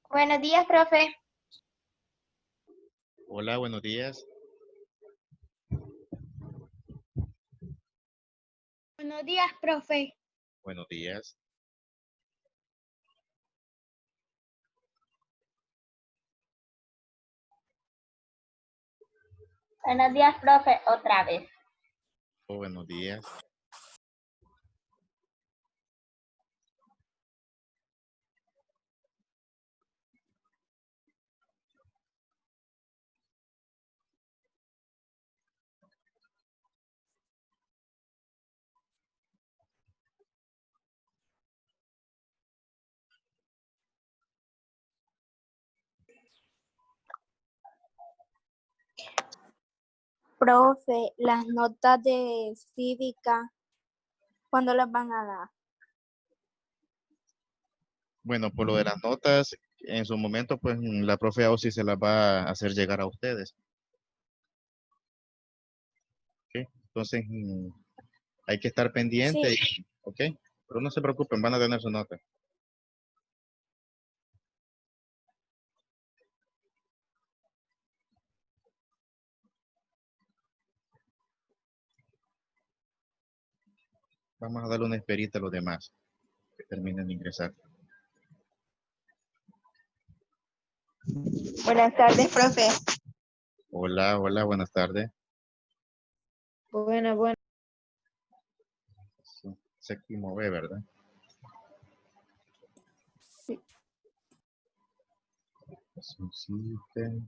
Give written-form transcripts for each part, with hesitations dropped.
Buenos días, profe. Hola, buenos días. Buenos días, profe. Buenos días. Buenos días, profe, otra vez. Buenos días. Profe, las notas de cívica, ¿cuándo las van a dar? Bueno, por lo de las notas, en su momento, pues la profe Ausi se las va a hacer llegar a ustedes. ¿Ok? Entonces, hay que estar pendiente, Sí. ¿ok? Pero no se preocupen, van a tener su nota. Vamos a darle una esperita a los demás que terminen de ingresar. Buenas tardes, profe. Hola, hola, buenas tardes. Bueno. Sí, séptimo B, ¿verdad? Sí. Es un siete.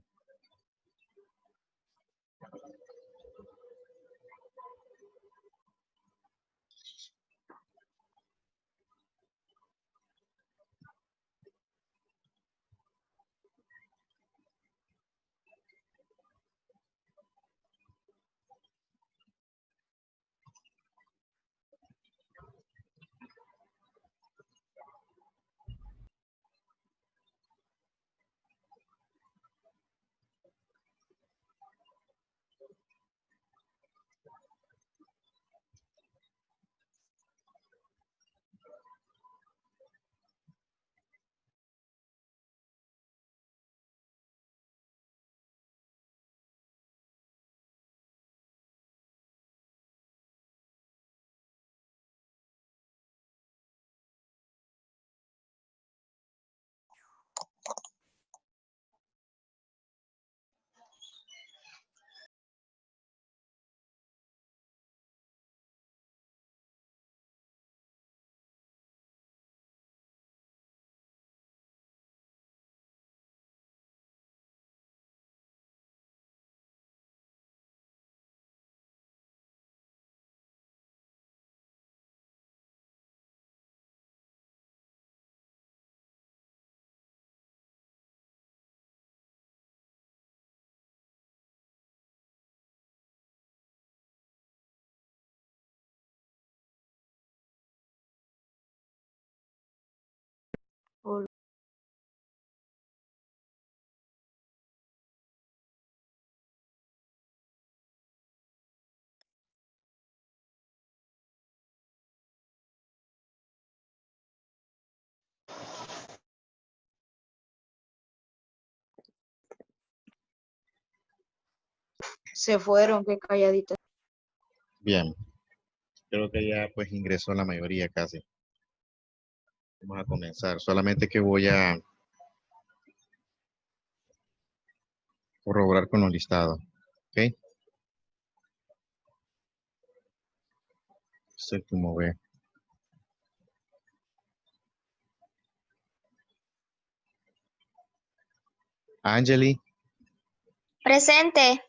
Se fueron, qué calladita. Bien, creo que ya pues ingresó la mayoría casi. Vamos a comenzar. Solamente que voy a corroborar con los listados. ¿Ok? Séptimo B. Angeli, Presente.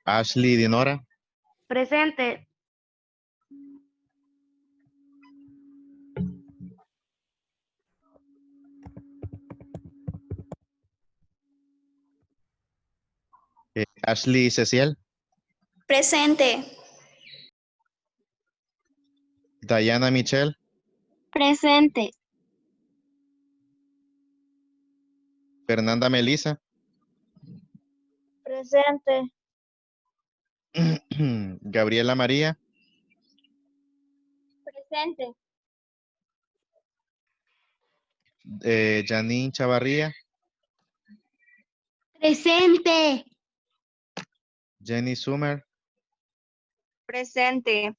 Ashley, Dinora, Presente. Ashley Ceciel, Presente. Diana Michelle, Presente. Fernanda Melissa, Presente. Gabriela María, Presente. Janine Chavarría, Presente. Jenny Summer, Presente.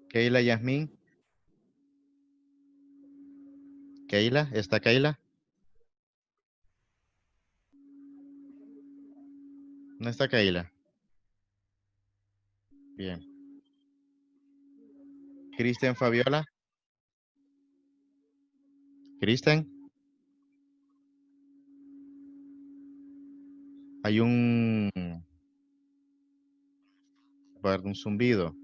Keila Yasmín. Keila, ¿está Keila? ¿No está Keila? Bien. Kristen Fabiola. Kristen. Hay un zumbido.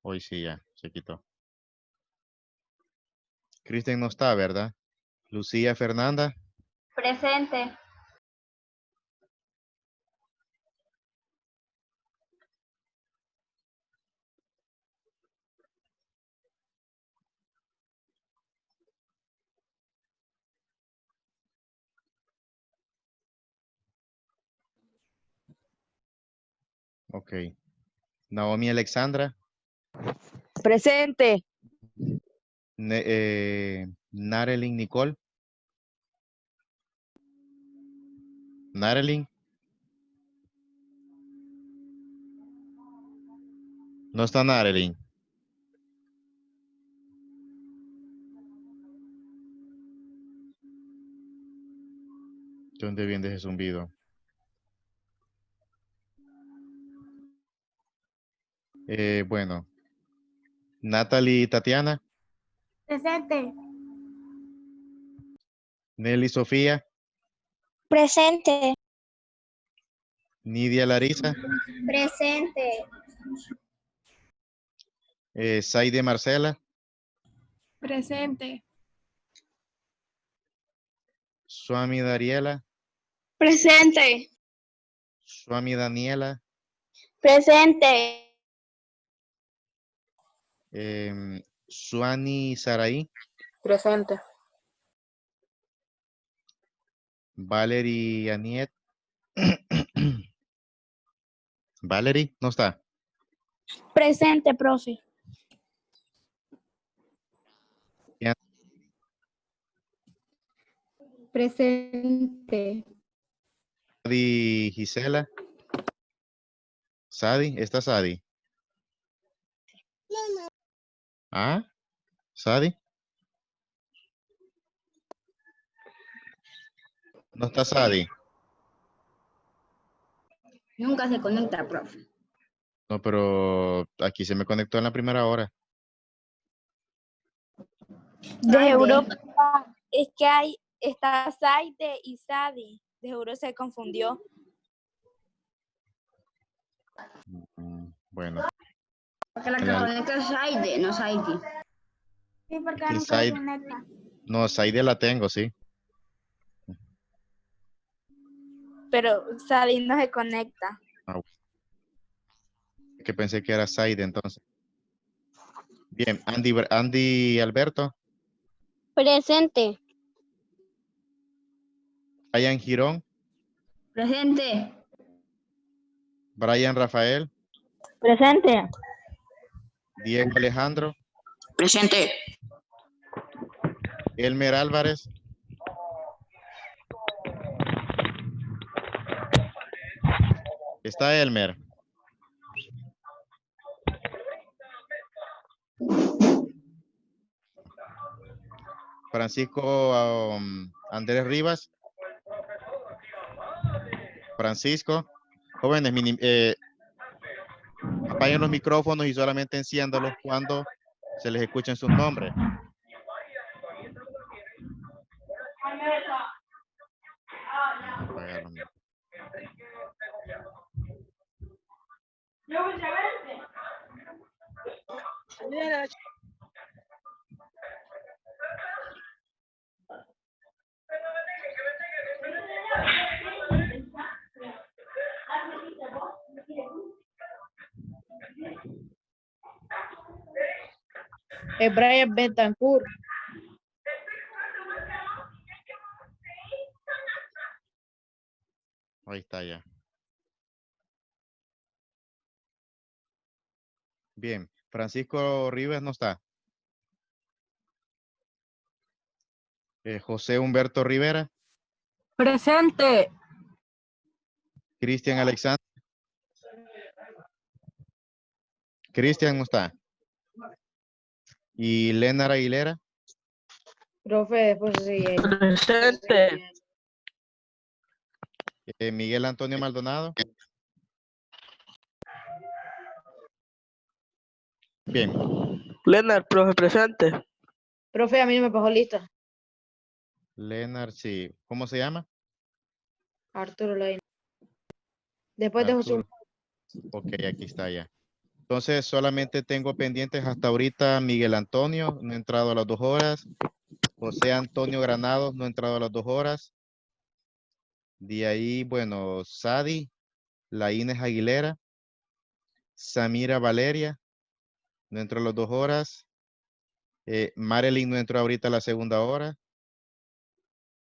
Hoy sí, ya, se quitó. Kristen no está, ¿verdad? Lucía Fernanda. Presente. Ok. Naomi Alexandra. Presente. Narelin Nicole. Narelin. No está Narelin. ¿Dónde viene ese zumbido? Bueno. Natalie Tatiana. Presente. Nelly Sofía. Presente. Nidia Larisa. Presente. Saide Marcela. Presente. Suami Dariela. Presente. Suami Daniela. Presente. Suani Saraí. Presente. Valerie Aniet. Valerie, no está. Presente, profe. Presente. Sadi Gisela. Sadi, ¿está Sadi? ¿Ah? ¿Sadi? ¿No está Sadi? Nunca se conecta, profe. No, pero aquí se me conectó en la primera hora. De Europa es que está Saide y Sadi. De seguro se confundió. Bueno. Porque la que conecta es Saide, no Saidi. Sí, porque Que nunca se Saide- conecta. No, Saide la tengo, sí. Pero Sadi no se conecta. Ah, que pensé que era Saide entonces. Bien, Andy Alberto. Presente. Brian Girón. Presente. Brian Rafael. Presente. Diego Alejandro. Presente. Elmer Álvarez. Está Elmer. Francisco Andrés Rivas. Francisco. Jóvenes, apaguen los micrófonos y solamente enciéndalos cuando se les escuchen sus nombres. Apagar los micrófonos. Brian Betancourt. Ahí está ya. Bien. Francisco Rivas no está. José Humberto Rivera. Presente. Cristian Alexander. Cristian no está. Y Leonard Aguilera. Profe, después sí. Presente. Miguel Antonio Maldonado. Bien. Leonard, profe, presente. Profe, a mí no me pasó lista. Leonard, sí. ¿Cómo se llama? Arturo Lain. Después de José. Arturo. Ok, aquí está ya. Entonces, solamente tengo pendientes hasta ahorita Miguel Antonio, no ha entrado a las 2 horas. José Antonio Granados, no ha entrado a las 2 horas. De ahí, bueno, Sadi, la Inés Aguilera, Samira Valeria, no entró a las 2 horas. Marilyn no entró ahorita a la segunda hora.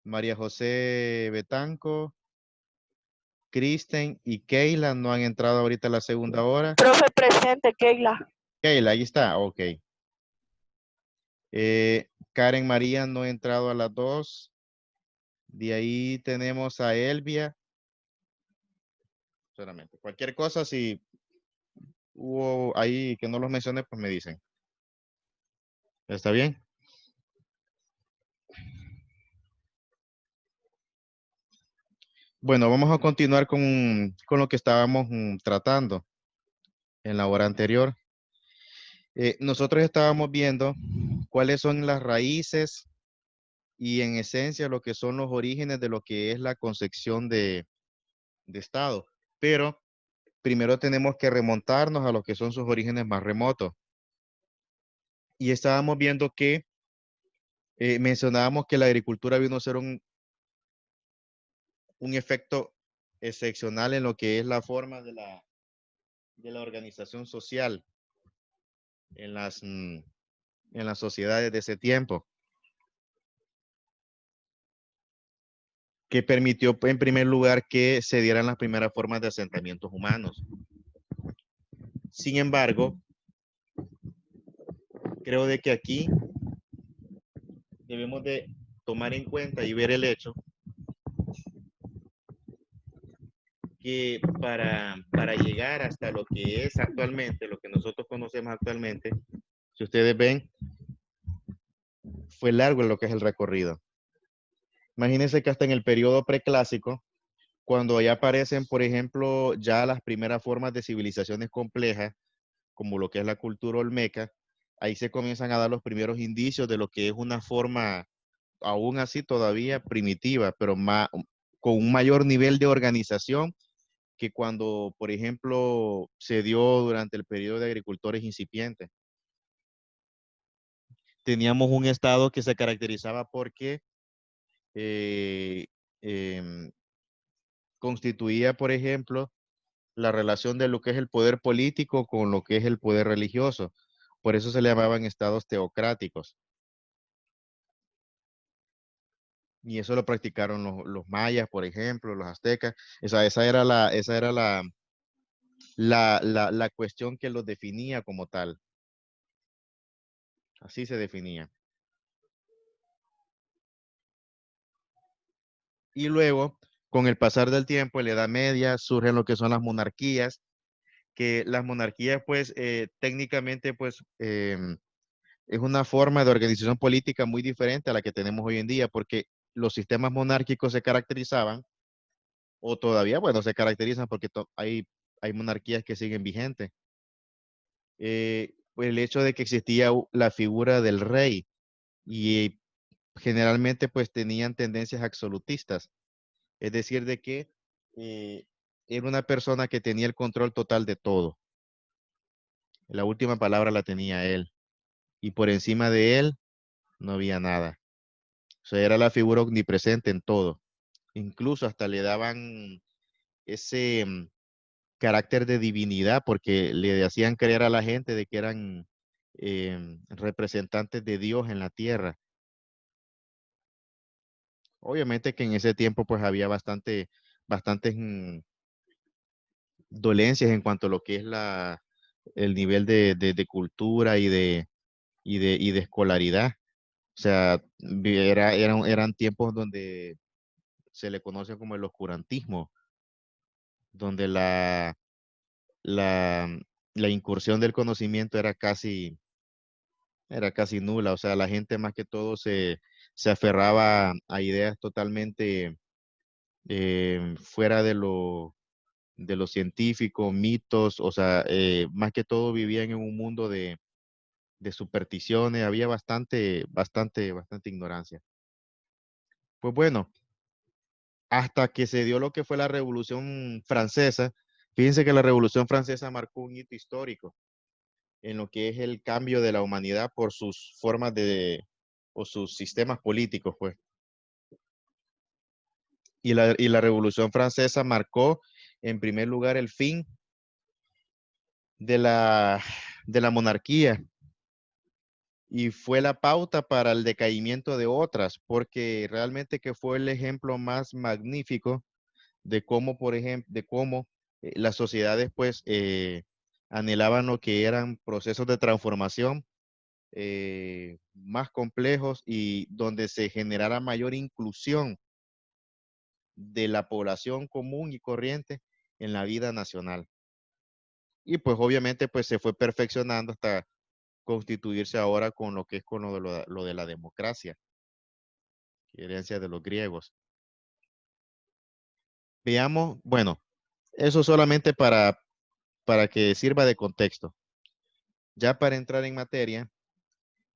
María José Betanco, Kristen y Keila no han entrado ahorita a la segunda hora. Profe, presente, Keila. Keila, ahí está, ok. Karen María no ha entrado a las 2. De ahí tenemos a Elvia. Solamente. Cualquier cosa, si hubo ahí que no los mencioné, pues me dicen. ¿Está bien? Bueno, vamos a continuar con lo que estábamos tratando en la hora anterior. Nosotros estábamos viendo cuáles son las raíces y en esencia lo que son los orígenes de lo que es la concepción de Estado. Pero primero tenemos que remontarnos a lo que son sus orígenes más remotos. Y estábamos viendo que mencionábamos que la agricultura vino a ser un efecto excepcional en lo que es la forma de la organización social en las sociedades de ese tiempo, que permitió en primer lugar que se dieran las primeras formas de asentamientos humanos. Sin embargo, creo de que aquí debemos de tomar en cuenta y ver el hecho que para llegar hasta lo que es actualmente, lo que nosotros conocemos actualmente, si ustedes ven, fue largo lo que es el recorrido. Imagínense que hasta en el periodo preclásico, cuando ya aparecen, por ejemplo, ya las primeras formas de civilizaciones complejas, como lo que es la cultura olmeca, ahí se comienzan a dar los primeros indicios de lo que es una forma, aún así todavía primitiva, pero con un mayor nivel de organización que cuando, por ejemplo, se dio durante el periodo de agricultores incipientes. Teníamos un estado que se caracterizaba porque eh, em, constituía, por ejemplo, la relación de lo que es el poder político con lo que es el poder religioso. Por eso se le llamaban estados teocráticos. Y eso lo practicaron los mayas, por ejemplo, los aztecas. Esa era la cuestión que los definía como tal. Así se definía. Y luego, con el pasar del tiempo, en la Edad Media, surgen lo que son las monarquías, que las monarquías, pues, técnicamente, pues, es una forma de organización política muy diferente a la que tenemos hoy en día, porque los sistemas monárquicos se caracterizaban, o todavía, bueno, se caracterizan porque hay monarquías que siguen vigentes. Pues el hecho de que existía la figura del rey y generalmente pues tenían tendencias absolutistas, es decir, de que eh, era una persona que tenía el control total de todo. La última palabra la tenía él y por encima de él no había nada. O sea, era la figura omnipresente en todo. Incluso hasta le daban ese carácter de divinidad porque le hacían creer a la gente de que eran representantes de Dios en la tierra. Obviamente que en ese tiempo pues había bastantes dolencias en cuanto a lo que es el nivel de cultura y de escolaridad. O sea, eran tiempos donde se le conoce como el oscurantismo, donde la, la incursión del conocimiento era casi nula. O sea, la gente más que todo se aferraba a ideas totalmente fuera de lo científico, mitos. O sea, más que todo vivían en un mundo de supersticiones. Había bastante ignorancia. Pues bueno, hasta que se dio lo que fue la Revolución Francesa. Fíjense que la Revolución Francesa marcó un hito histórico en lo que es el cambio de la humanidad por sus formas o sus sistemas políticos, pues. Y la Revolución Francesa marcó, en primer lugar, el fin de la monarquía y fue la pauta para el decaimiento de otras, porque realmente que fue el ejemplo más magnífico de cómo, por ejemplo, de cómo las sociedades, pues, anhelaban lo que eran procesos de transformación más complejos y donde se generara mayor inclusión de la población común y corriente en la vida nacional. Y pues obviamente pues se fue perfeccionando hasta constituirse ahora con lo que es con lo de la democracia, herencia de los griegos. Veamos, bueno, eso solamente para que sirva de contexto. Ya para entrar en materia,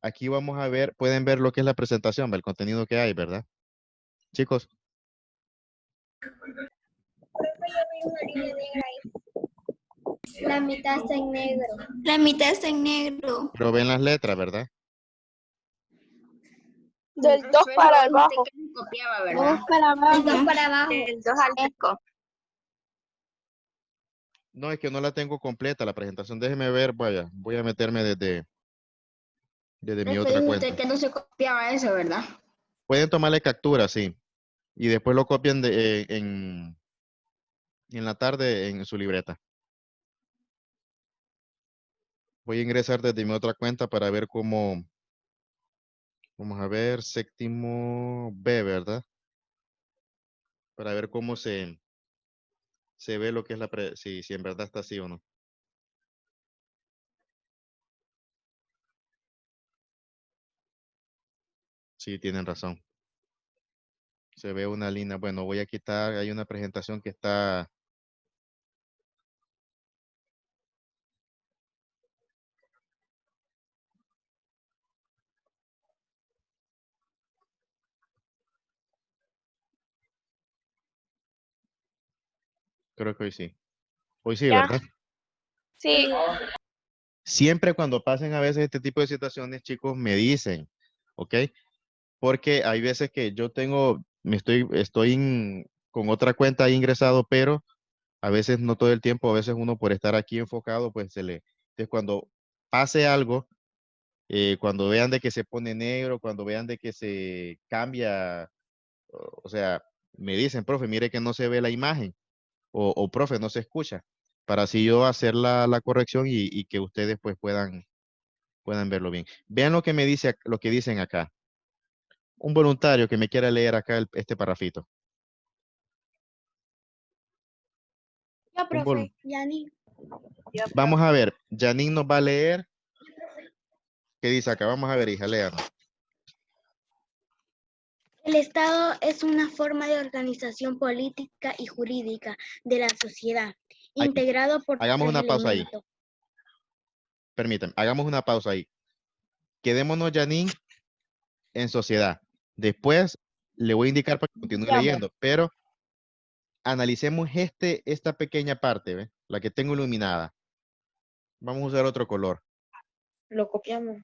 aquí vamos a ver, pueden ver lo que es la presentación, el contenido que hay, ¿verdad? Chicos, La mitad está en negro. La mitad está en negro. pero ven las letras, ¿verdad? Del 2 para abajo. Copiaba, ¿verdad? Dos para abajo. Dos para abajo. El 2 al 5. No, es que no la tengo completa la presentación. Déjeme ver, vaya, voy a meterme desde mi otra Dijo cuenta. usted que no se copiaba eso, ¿verdad? Pueden tomarle captura, sí, y después lo copian en la tarde en su libreta. Voy a ingresar desde mi otra cuenta para ver cómo, vamos a ver, séptimo B, ¿verdad? Para ver cómo se ve lo que es si en verdad está así o no. Sí, tienen razón. Se ve una línea. Bueno, voy a quitar, hay una presentación que está. Creo que hoy sí. Hoy sí, Ya. ¿verdad? Sí. Siempre cuando pasen a veces este tipo de situaciones, chicos, me dicen, ¿ok? Porque hay veces que yo estoy con otra cuenta ahí ingresado, pero a veces no todo el tiempo, a veces uno por estar aquí enfocado, pues entonces cuando pase algo, cuando vean de que se pone negro, cuando vean de que se cambia, o sea, me dicen, profe, mire que no se ve la imagen, o profe, no se escucha, para así yo hacer la corrección y que ustedes pues puedan verlo bien. Vean lo que lo que dicen acá. Un voluntario que me quiera leer acá este parrafito. Yo, Un vol- profe, Yani. Vamos a ver, Janine nos va a leer. ¿Qué dice acá? Vamos a ver, hija, léanos. El Estado es una forma de organización política y jurídica de la sociedad, Ahí, integrado por hagamos tres una pausa ahí. elementos. Permítanme, hagamos una pausa ahí. Quedémonos, Janine, en sociedad. Después le voy a indicar para que continúe leyendo, pero analicemos esta pequeña parte, ¿ve? La que tengo iluminada. Vamos a usar otro color. Lo copiamos.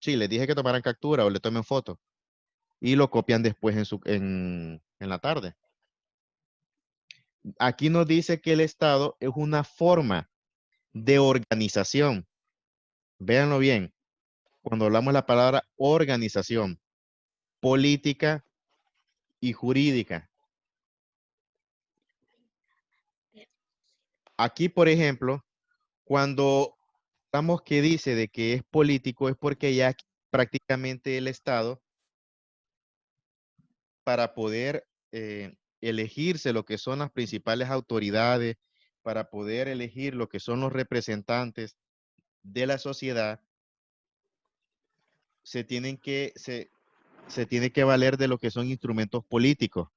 Sí, les dije que tomaran captura o le tomen foto y lo copian después en la tarde. Aquí nos dice que el Estado es una forma de organización. Véanlo bien. Cuando hablamos la palabra organización, política y jurídica. Aquí, por ejemplo, Cuando hablamos que dice de que es político es porque ya prácticamente el Estado, para poder elegirse lo que son las principales autoridades, para poder elegir lo que son los representantes de la sociedad, se tiene que valer de lo que son instrumentos políticos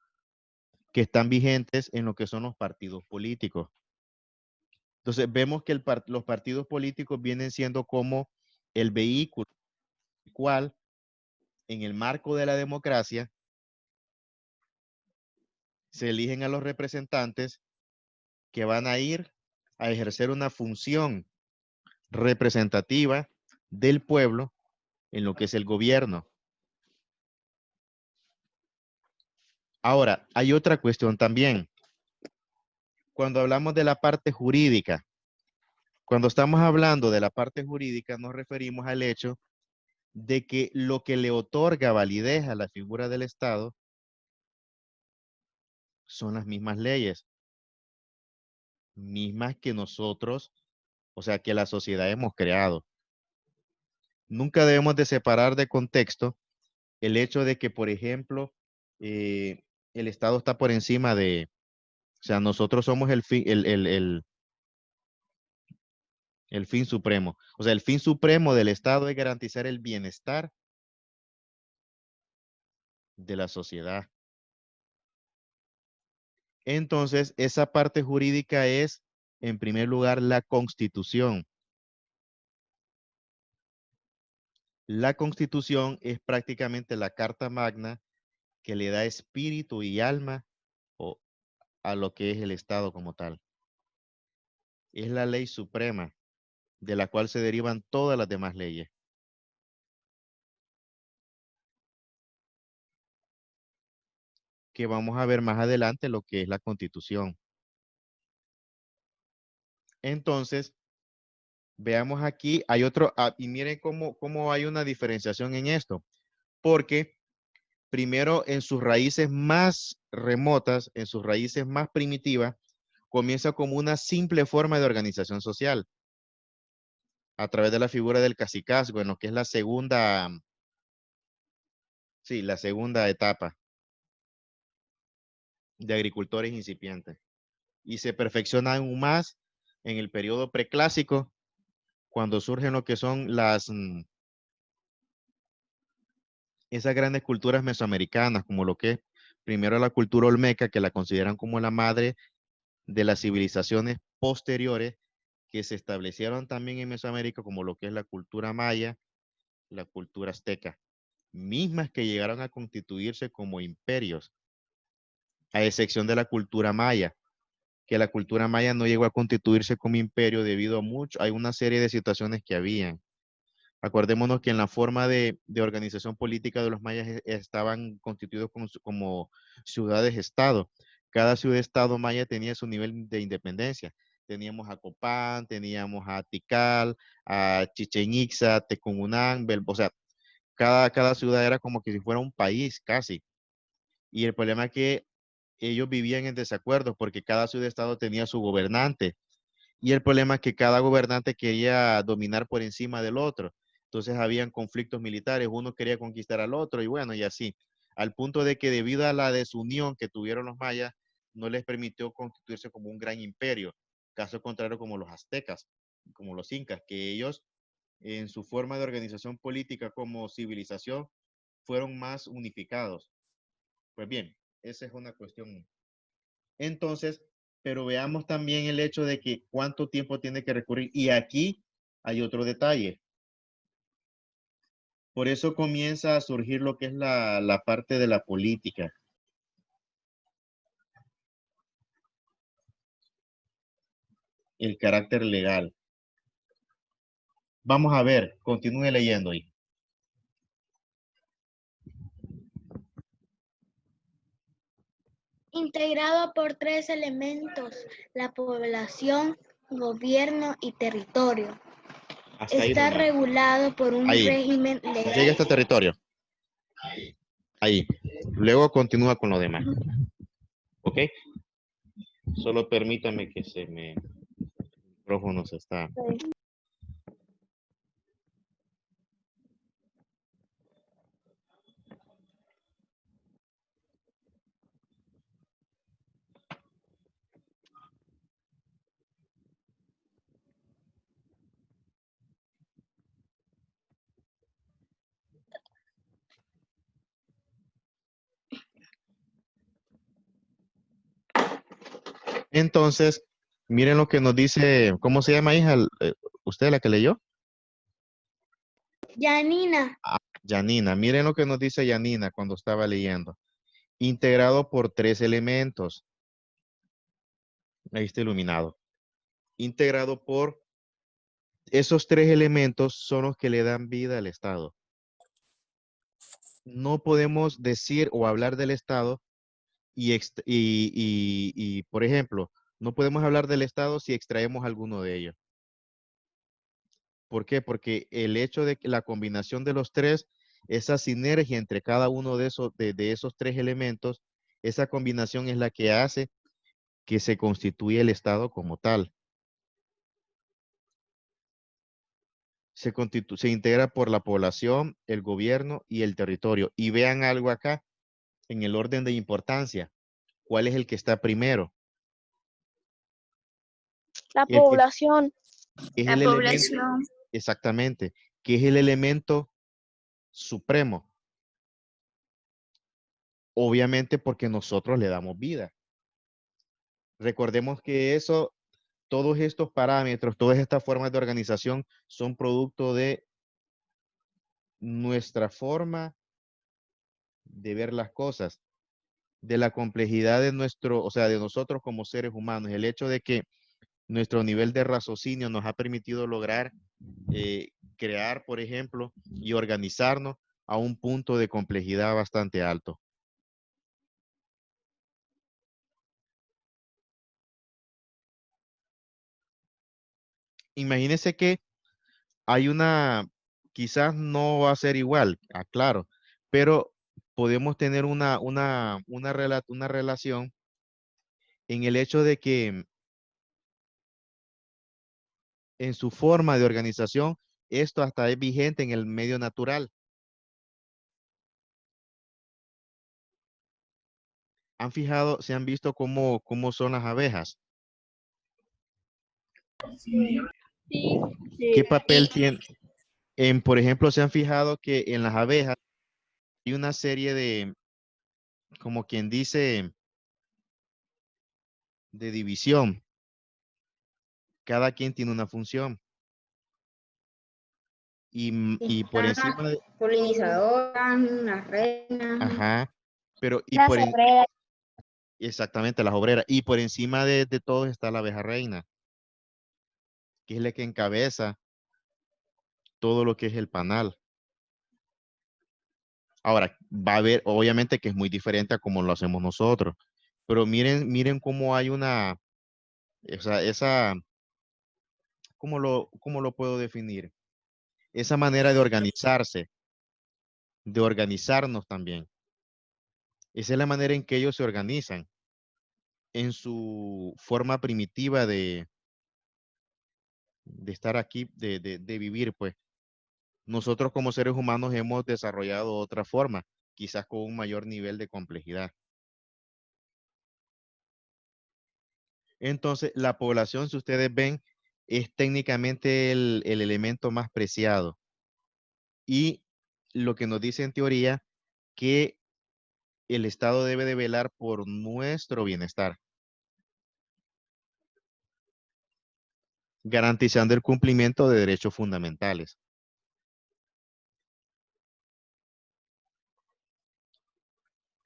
que están vigentes en lo que son los partidos políticos. Entonces, vemos que los partidos políticos vienen siendo como el vehículo, el cual, en el marco de la democracia, se eligen a los representantes que van a ir a ejercer una función representativa del pueblo en lo que es el gobierno. Ahora, hay otra cuestión también. Cuando hablamos de la parte jurídica, cuando estamos hablando de la parte jurídica, nos referimos al hecho de que lo que le otorga validez a la figura del Estado son las mismas leyes, mismas que nosotros, o sea, que la sociedad hemos creado. Nunca debemos de separar de contexto el hecho de que, por ejemplo, el Estado está por encima de, o sea, nosotros somos el fin supremo. O sea, el fin supremo del Estado es garantizar el bienestar de la sociedad. Entonces, esa parte jurídica es, en primer lugar, la Constitución. La Constitución es prácticamente la carta magna que le da espíritu y alma a lo que es el Estado como tal. Es la ley suprema de la cual se derivan todas las demás leyes. Que vamos a ver más adelante lo que es la Constitución. Entonces, veamos aquí, hay otro, y miren cómo hay una diferenciación en esto, porque primero en sus raíces más remotas, en sus raíces más primitivas, comienza como una simple forma de organización social, a través de la figura del cacicazgo, en lo que es la segunda etapa de agricultores incipientes. Y se perfecciona aún más en el periodo preclásico, cuando surgen lo que son esas grandes culturas mesoamericanas, como lo que es primero la cultura olmeca, que la consideran como la madre de las civilizaciones posteriores que se establecieron también en Mesoamérica, como lo que es la cultura maya, la cultura azteca, mismas que llegaron a constituirse como imperios, a excepción de la cultura maya, que la cultura maya no llegó a constituirse como imperio debido a hay una serie de situaciones que habían. Acordémonos que en la forma de organización política de los mayas estaban constituidos como ciudades-estado. Cada ciudad-estado maya tenía su nivel de independencia. Teníamos a Copán, teníamos a Tikal, a Chichén Itzá, Tecununán, o sea, cada ciudad era como que si fuera un país casi. Y el problema es que ellos vivían en desacuerdo porque cada ciudad-estado tenía su gobernante. Y el problema es que cada gobernante quería dominar por encima del otro. Entonces habían conflictos militares, uno quería conquistar al otro y bueno, y así. Al punto de que debido a la desunión que tuvieron los mayas, no les permitió constituirse como un gran imperio. Caso contrario como los aztecas, como los incas, que ellos en su forma de organización política como civilización fueron más unificados. Pues bien, esa es una cuestión. Entonces, pero veamos también el hecho de que cuánto tiempo tiene que recurrir. Y aquí hay otro detalle. Por eso comienza a surgir lo que es la parte de la política. El carácter legal. Vamos a ver, continúe leyendo ahí. Integrado por tres elementos: la población, gobierno y territorio. Hasta ahí Está nomás. regulado por un Ahí. régimen legal. Llega este territorio. Ahí. Luego continúa con lo demás. ¿Ok? Solo permítame que se me micrófonos está. Entonces, miren lo que nos dice, ¿cómo se llama, hija? ¿Usted la que leyó? Janina, Yanina. Miren lo que nos dice Yanina cuando estaba leyendo. Integrado por 3 elementos. Ahí está iluminado. Integrado por esos 3 elementos son los que le dan vida al Estado. No podemos decir o hablar del Estado y, por ejemplo, no podemos hablar del Estado si extraemos alguno de ellos. ¿Por qué? Porque el hecho de que la combinación de los 3, esa sinergia entre cada uno de esos 3 elementos, esa combinación es la que hace que se constituya el Estado como tal. Se integra por la población, el gobierno y el territorio. Y vean algo acá, en el orden de importancia. ¿Cuál es el que está primero? La El que población. es La el elemento, población. exactamente, que es el elemento supremo. Obviamente porque nosotros le damos vida. Recordemos que todos estos parámetros, todas estas formas de organización son producto de nuestra forma de ver las cosas, de la complejidad de o sea, de nosotros como seres humanos, el hecho de que nuestro nivel de raciocinio nos ha permitido lograr crear, por ejemplo, y organizarnos a un punto de complejidad bastante alto. Imagínense que hay quizás no va a ser igual, claro, pero podemos tener una relación en el hecho de que en su forma de organización, esto hasta es vigente en el medio natural. ¿Han fijado, se han visto cómo son las abejas? ¿Qué papel tienen? Por ejemplo, se han fijado que en las abejas hay una serie de, como quien dice, de división. Cada quien tiene una función. Y por encima de, Polinizadoras, las reinas. ajá, pero las obreras. exactamente, las obreras. Y por encima de todos está la abeja reina, que es la que encabeza todo lo que es el panal. Ahora, va a haber, obviamente que es muy diferente a como lo hacemos nosotros, pero miren cómo hay o sea, ¿cómo lo puedo definir? Esa manera de organizarse, de organizarnos también. Esa es la manera en que ellos se organizan en su forma primitiva de estar aquí, de vivir, pues. Nosotros como seres humanos hemos desarrollado otra forma, quizás con un mayor nivel de complejidad. Entonces, la población, si ustedes ven, es técnicamente el elemento más preciado. Y lo que nos dice en teoría, que el Estado debe de velar por nuestro bienestar, garantizando el cumplimiento de derechos fundamentales.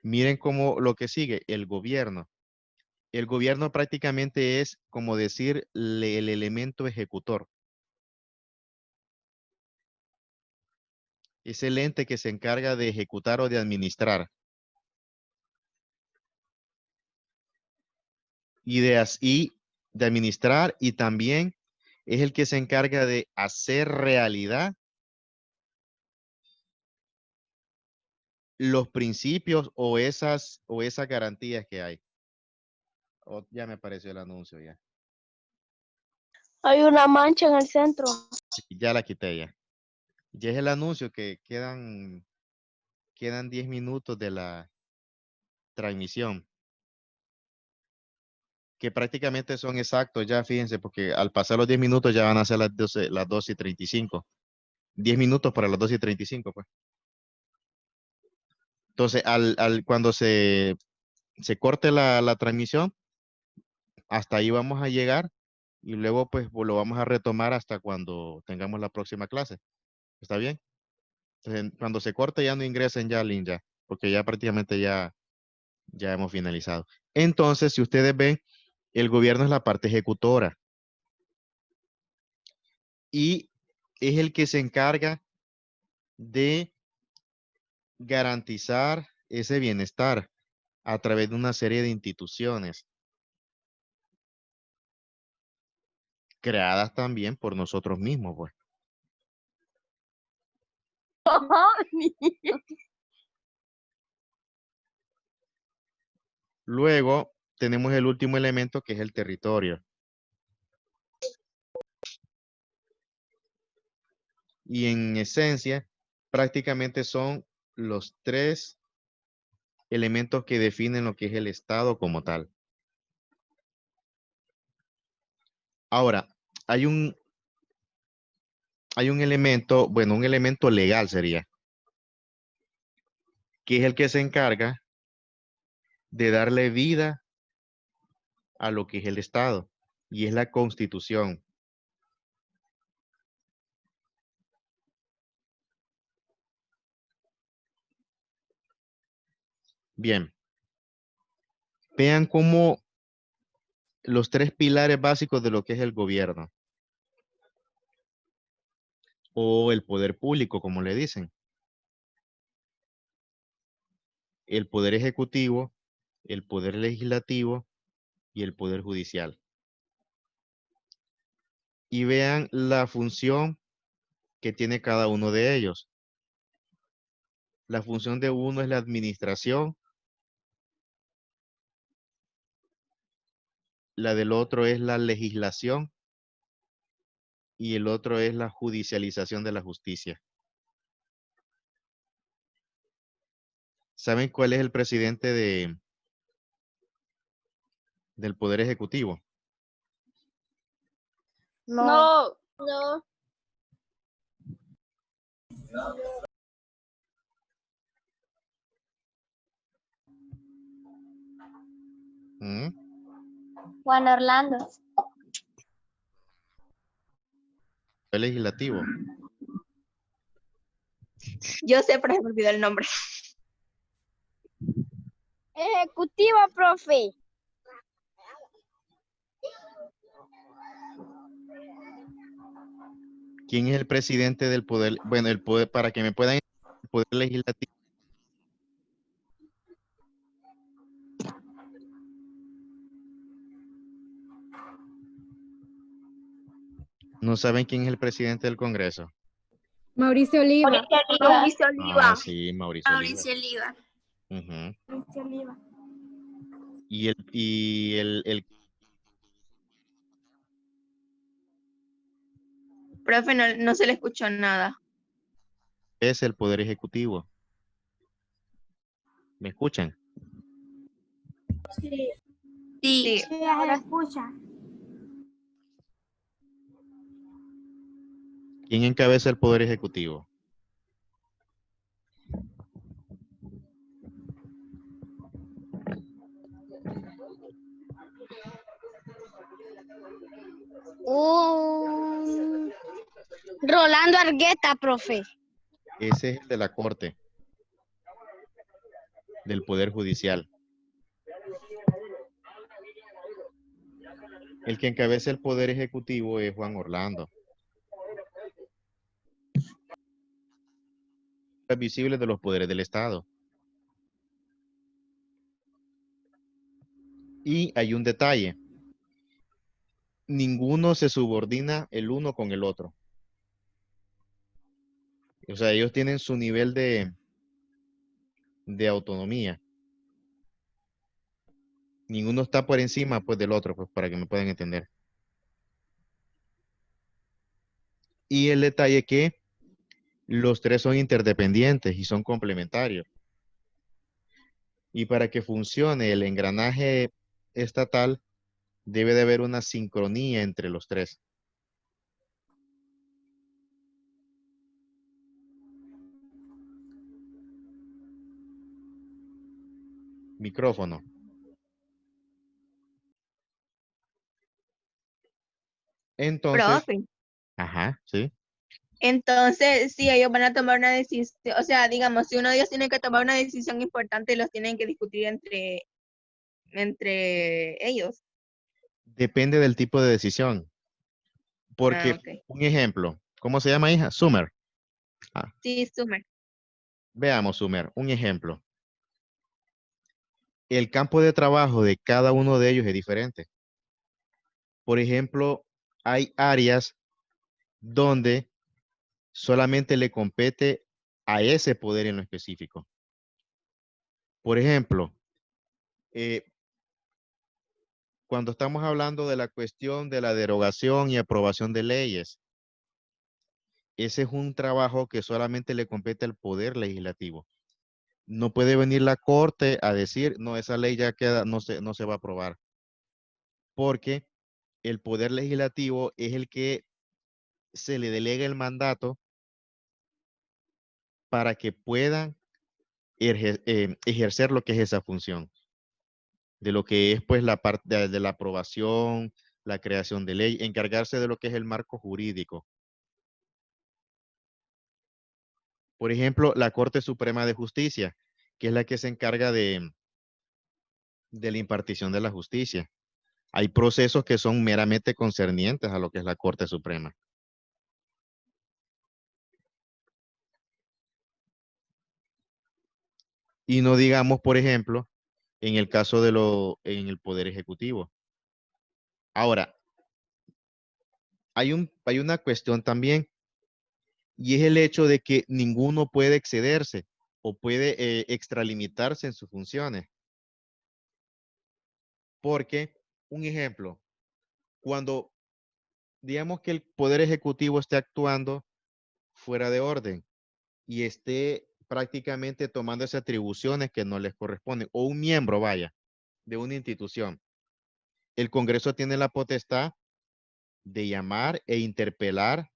Miren cómo lo que sigue, el gobierno. El gobierno prácticamente es, como decir, el elemento ejecutor. Es el ente que se encarga de ejecutar o de administrar. Y de administrar, y también es el que se encarga de hacer realidad los principios o esas garantías que hay. Ya me apareció el anuncio ya. Hay una mancha en el centro. Ya la quité ya. Ya es el anuncio que quedan 10 minutos de la transmisión. Que prácticamente son exactos ya, fíjense, porque al pasar los 10 minutos ya van a ser las 12:35. 10 minutos para las 12:35, pues. Entonces, cuando se corte la transmisión, hasta ahí vamos a llegar y luego pues lo vamos a retomar hasta cuando tengamos la próxima clase. ¿Está bien? Entonces, cuando se corte ya no ingresen ya al link ya, porque ya prácticamente ya hemos finalizado. Entonces, si ustedes ven, el gobierno es la parte ejecutora y es el que se encarga de garantizar ese bienestar a través de una serie de instituciones creadas también por nosotros mismos, pues. Luego tenemos el último elemento que es el territorio. Y en esencia, prácticamente son los 3 elementos que definen lo que es el Estado como tal. Ahora, hay un elemento, bueno, un elemento legal sería, que es el que se encarga de darle vida a lo que es el Estado, y es la Constitución. Bien, vean cómo los 3 pilares básicos de lo que es el gobierno, o el poder público, como le dicen. El poder ejecutivo, el poder legislativo y el poder judicial. Y vean la función que tiene cada uno de ellos. La función de uno es la administración, la del otro es la legislación y el otro es la judicialización de la justicia. ¿Saben cuál es el presidente del Poder Ejecutivo? No. No. ¿Mm? Juan Orlando. El legislativo. Yo sé, pero se me olvidó el nombre. Ejecutiva, profe. ¿Quién es el presidente del poder? Bueno, el poder, para que me puedan entender, el poder legislativo. ¿No saben quién es el presidente del Congreso? Mauricio Oliva. Mauricio Oliva. Ah, sí, Mauricio Oliva. Oliva. Ujú. Mauricio Oliva. Y el Profe, no se le escuchó nada. es el poder ejecutivo. ¿Me escuchan? Sí, Sí. sí, ya se escucha. ¿Quién encabeza el poder ejecutivo? Rolando Argueta, profe. Ese es el de la Corte, del Poder Judicial. El que encabeza el poder ejecutivo es Juan Orlando. Visible de los poderes del Estado. Y hay un detalle. Ninguno se subordina el uno con el otro. O sea, ellos tienen su nivel de autonomía. Ninguno está por encima pues, del otro, pues, para que me puedan entender. Y el detalle que los tres son interdependientes y son complementarios. Y para que funcione el engranaje estatal, debe de haber una sincronía entre los tres. Micrófono. Entonces, Profe, ajá, sí. entonces si ellos van a tomar una decisión, o sea, digamos, si uno de ellos tiene que tomar una decisión importante, los tienen que discutir entre ellos. Depende del tipo de decisión. Ah, Porque, ok. un ejemplo, ¿cómo se llama, hija? Summer. Ah, Sí, Summer. veamos, Summer, un ejemplo. El campo de trabajo de cada uno de ellos es diferente. Por ejemplo, hay áreas donde solamente le compete a ese poder en lo específico. Por ejemplo, eh, cuando estamos hablando de la cuestión de la derogación y aprobación de leyes, ese es un trabajo que solamente le compete al poder legislativo. No puede venir la corte a decir, no, esa ley ya queda, no se va a aprobar. Porque el poder legislativo es el que se le delega el mandato para que puedan ejercer lo que es esa función, de lo que es pues la parte de la aprobación, la creación de ley, encargarse de lo que es el marco jurídico. Por ejemplo, la Corte Suprema de Justicia, que es la que se encarga de la impartición de la justicia. Hay procesos que son meramente concernientes a lo que es la Corte Suprema. Y no digamos, por ejemplo, en el caso en el Poder Ejecutivo. Ahora, hay una cuestión también, y es el hecho de que ninguno puede excederse o puede extralimitarse en sus funciones. Porque, un ejemplo, cuando digamos que el Poder Ejecutivo esté actuando fuera de orden y esté prácticamente tomando esas atribuciones que no les corresponden, o un miembro, vaya, de una institución, el Congreso tiene la potestad de llamar e interpelar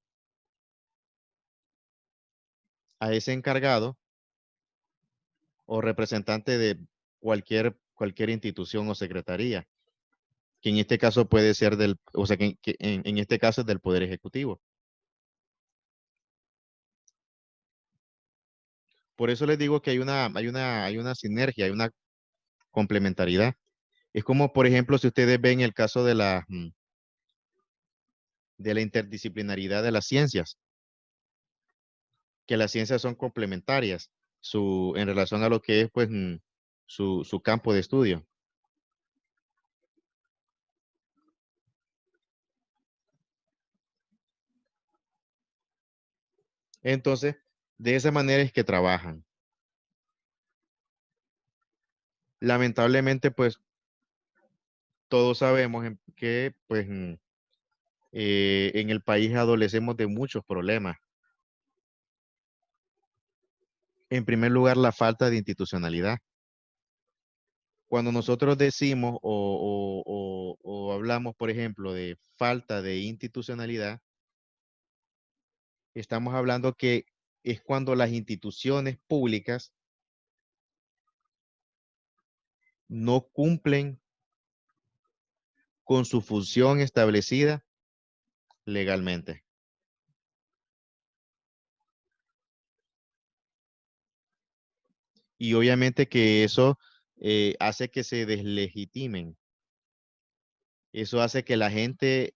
a ese encargado o representante de cualquier institución o secretaría, que en este caso puede ser o sea, que en este caso es del Poder Ejecutivo. Por eso les digo que hay una sinergia, hay una complementariedad. Es como, por ejemplo, si ustedes ven el caso de la interdisciplinaridad de las ciencias, que las ciencias son complementarias en relación a lo que es pues, su campo de estudio. Entonces, de esa manera es que trabajan. Lamentablemente, pues, todos sabemos que pues, en el país adolecemos de muchos problemas. En primer lugar, la falta de institucionalidad. Cuando nosotros decimos o hablamos, por ejemplo, de falta de institucionalidad, estamos hablando que es cuando las instituciones públicas no cumplen con su función establecida legalmente. Y obviamente que eso hace que se deslegitimen. Eso hace que la gente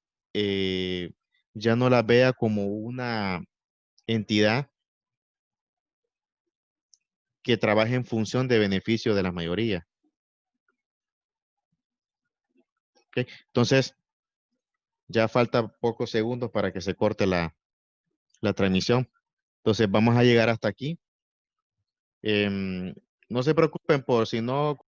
ya no la vea como una entidad que trabaja en función de beneficio de la mayoría. ¿Ok? Entonces, ya falta pocos segundos para que se corte la transmisión. Entonces, vamos a llegar hasta aquí. No se preocupen por si no